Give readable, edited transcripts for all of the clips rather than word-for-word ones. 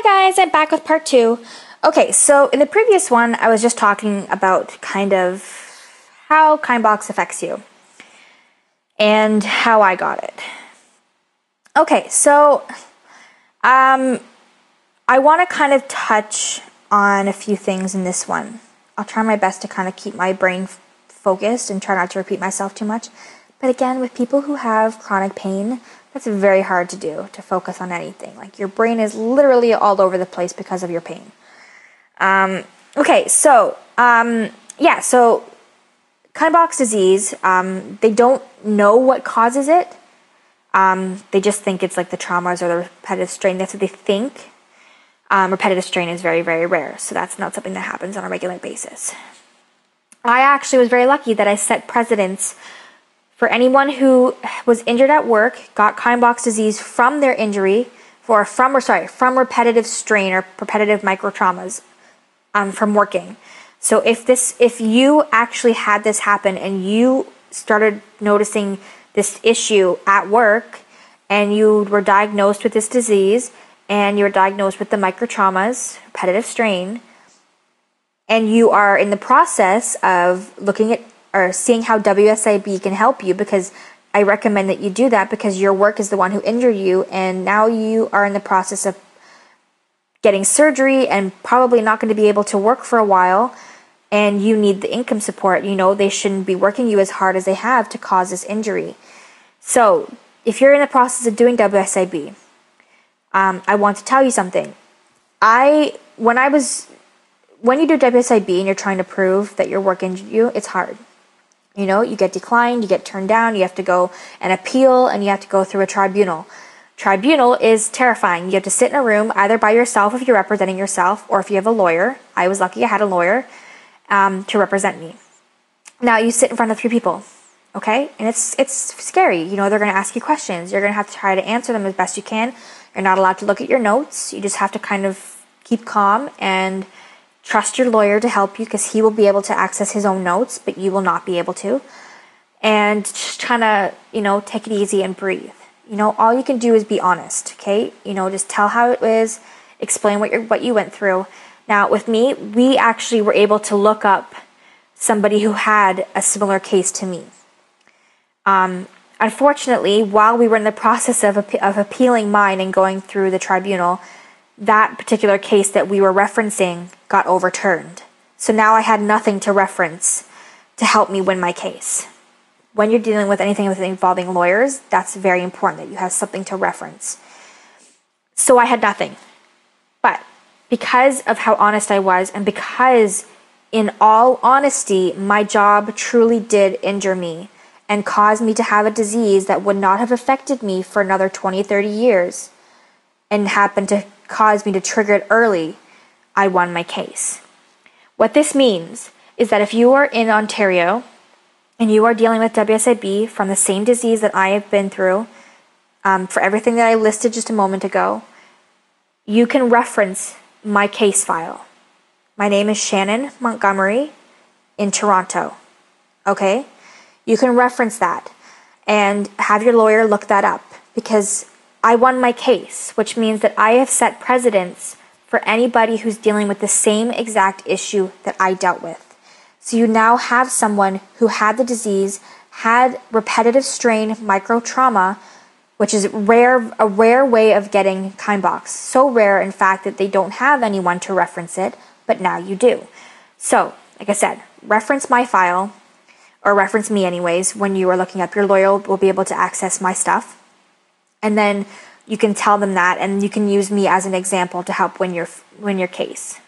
Hi guys, I'm back with part 2. Okay, so in the previous one, I was just talking about kind of how Kienbocks affects you and how I got it. Okay, so I want to kind of touch on a few things in this one. I'll try my best to kind of keep my brain focused and try not to repeat myself too much. But again, with people who have chronic pain, that's very hard to do, to focus on anything. Like, your brain is literally all over the place because of your pain. So Kienbocks disease, they don't know what causes it. They just think it's like the traumas or the repetitive strain. That's what they think. Repetitive strain is very, very rare, so that's not something that happens on a regular basis. I actually was very lucky that I set precedents for anyone who was injured at work, got Kienbocks disease from their injury, from repetitive strain or repetitive microtraumas from working. So if you actually had this happen and you started noticing this issue at work and you were diagnosed with this disease and you were diagnosed with the microtraumas, repetitive strain, and you are in the process of looking at or seeing how WSIB can help you, because I recommend that you do that because your work is the one who injured you, and now you are in the process of getting surgery and probably not going to be able to work for a while, and you need the income support. You know, they shouldn't be working you as hard as they have to cause this injury. So if you're in the process of doing WSIB, I want to tell you something. When you do WSIB and you're trying to prove that your work injured you, it's hard. You know, you get declined, you get turned down, you have to go and appeal, and you have to go through a tribunal. Tribunal is terrifying. You have to sit in a room either by yourself if you're representing yourself, or if you have a lawyer. I was lucky I had a lawyer to represent me. Now you sit in front of 3 people, okay? And it's scary. You know, they're going to ask you questions. You're going to have to try to answer them as best you can. You're not allowed to look at your notes. You just have to kind of keep calm and trust your lawyer to help you, because he will be able to access his own notes, but you will not be able to. And just trying to, take it easy and breathe. All you can do is be honest, okay? Just tell how it is, explain what you went through. Now, with me, we actually were able to look up somebody who had a similar case to me. Unfortunately, while we were in the process of appealing mine and going through the tribunal, that particular case that we were referencing got overturned. So now I had nothing to reference to help me win my case. When you're dealing with anything involving lawyers, that's very important that you have something to reference. So I had nothing. But because of how honest I was, and because, in all honesty, my job truly did injure me and cause me to have a disease that would not have affected me for another 20, 30 years, and happened to cause me to trigger it early, I won my case. What this means is that if you are in Ontario and you are dealing with WSIB from the same disease that I have been through, for everything that I listed just a moment ago, you can reference my case file. My name is Shannon Montgomery in Toronto. Okay? You can reference that and have your lawyer look that up, because I won my case, which means that I have set precedents for anybody who's dealing with the same exact issue that I dealt with. So you now have someone who had the disease, had repetitive strain microtrauma, which is a rare way of getting Kienbocks. So rare, in fact, that they don't have anyone to reference it, but now you do. So, like I said, reference my file, or reference me anyways, when you are looking up. Your lawyer will be able to access my stuff. And then you can tell them that, and you can use me as an example to help win your case.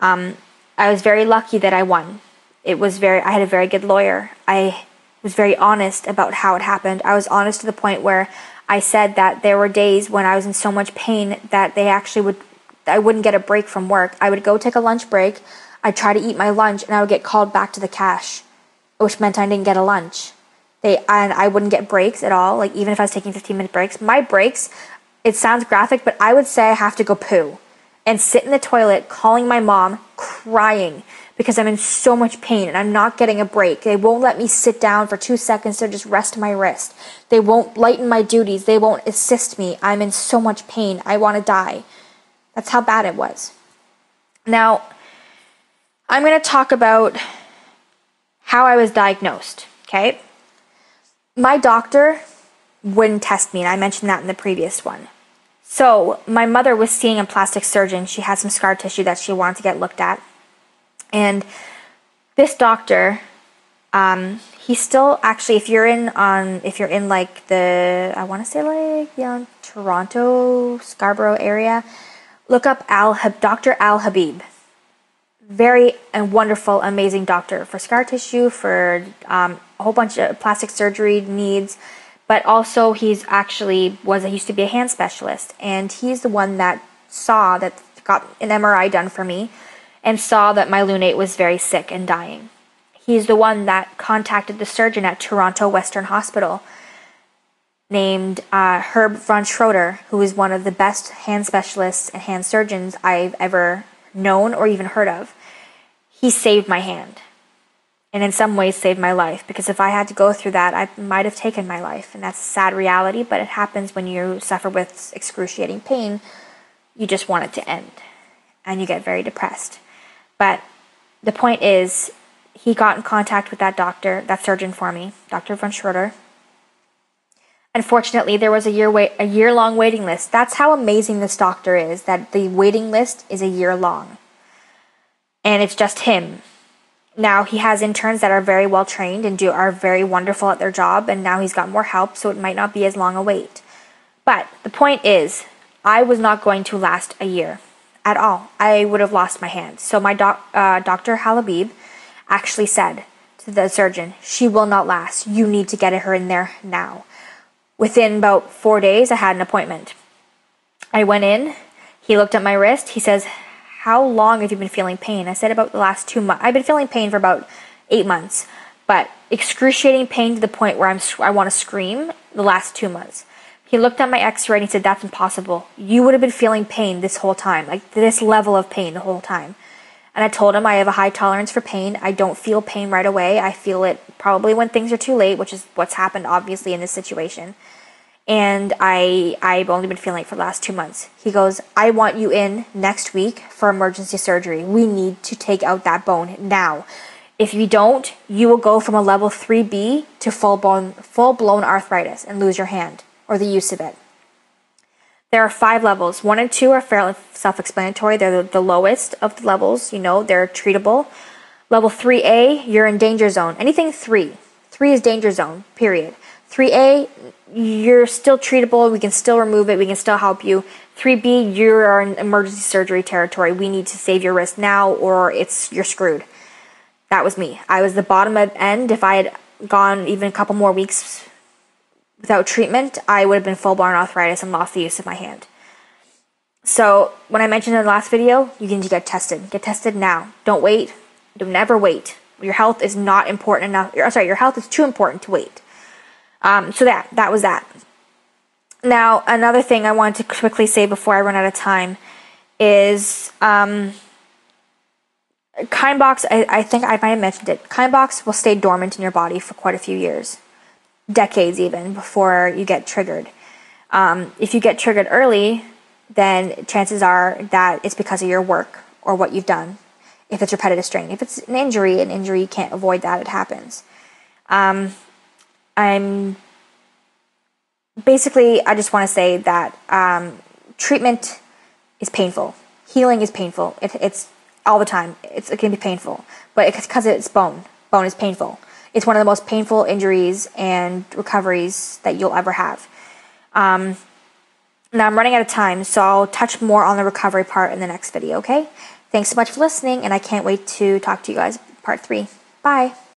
I was very lucky that I won. I had a very good lawyer. I was very honest about how it happened. I was honest to the point where I said that there were days when I was in so much pain that I wouldn't get a break from work. I would go take a lunch break. I'd try to eat my lunch, and I would get called back to the cash, which meant I didn't get a lunch. And I wouldn't get breaks at all, like even if I was taking 15-minute breaks. My breaks, it sounds graphic, but I would say I have to go poo and sit in the toilet calling my mom, crying, because I'm in so much pain and I'm not getting a break. They won't let me sit down for 2 seconds to just rest my wrist. They won't lighten my duties. They won't assist me. I'm in so much pain. I want to die. That's how bad it was. Now, I'm going to talk about how I was diagnosed, okay? My doctor wouldn't test me, and I mentioned that in the previous one. So, my mother was seeing a plastic surgeon. She had some scar tissue that she wanted to get looked at. And this doctor, he's still actually, if you're in like the, I want to say like, Toronto, Scarborough area, look up Dr. Al Habib. Very wonderful, amazing doctor for scar tissue, for a whole bunch of plastic surgery needs, but also he's actually used to be a hand specialist, and he's the one that got an MRI done for me and saw that my lunate was very sick and dying. He's the one that contacted the surgeon at Toronto Western Hospital named Herb von Schroeder, who is one of the best hand specialists and hand surgeons I've ever known or even heard of. He saved my hand, and in some ways saved my life, because if I had to go through that, I might have taken my life, and that's a sad reality, but it happens when you suffer with excruciating pain. You just want it to end, and you get very depressed. But the point is, he got in contact with that surgeon for me, Dr. von Schroeder. Unfortunately, there was a year-long waiting list. That's how amazing this doctor is, that the waiting list is a year long. And it's just him. Now, he has interns that are very well trained and are very wonderful at their job, and now he's got more help, so it might not be as long a wait. But the point is, I was not going to last a year at all. I would have lost my hand. So my Dr. Halabib actually said to the surgeon, she will not last. You need to get her in there now. Within about 4 days, I had an appointment. I went in. He looked at my wrist. He says, how long have you been feeling pain? I said, about the last 2 months. I've been feeling pain for about 8 months, but excruciating pain to the point where I want to scream the last 2 months. He looked at my x-ray and he said, that's impossible. You would have been feeling pain this whole time, like this level of pain the whole time. And I told him I have a high tolerance for pain. I don't feel pain right away. I feel it probably when things are too late, which is what's happened obviously in this situation. And I've only been feeling it for the last 2 months. He goes, I want you in next week for emergency surgery. We need to take out that bone now. If you don't, you will go from a level 3B to full-blown arthritis and lose your hand or the use of it. There are 5 levels. 1 and 2 are fairly self-explanatory. They're the lowest of the levels. They're treatable. Level 3A, you're in danger zone. Anything 3. 3 is danger zone, period. 3A, you're still treatable. We can still remove it. We can still help you. 3B, you're in emergency surgery territory. We need to save your wrist now or you're screwed. That was me. I was the bottom end. If I had gone even a couple more weeks without treatment, I would have been full-blown arthritis and lost the use of my hand. So when I mentioned in the last video, you need to get tested. Get tested now. Don't wait. Don't never wait. Your health is not important enough. Your health is too important to wait. So that was that. Now, another thing I wanted to quickly say before I run out of time is Kienbocks, I think I might have mentioned it. Kienbocks will stay dormant in your body for quite a few years. Decades even, before you get triggered. If you get triggered early, then chances are that it's because of your work or what you've done. If it's repetitive strain. If it's an injury, you can't avoid that. It happens. I just want to say that treatment is painful. Healing is painful. It's all the time. It can be painful. But it's because it's bone. Bone is painful. It's one of the most painful injuries and recoveries that you'll ever have. Now I'm running out of time, so I'll touch more on the recovery part in the next video, okay? Thanks so much for listening, and I can't wait to talk to you guys part 3. Bye.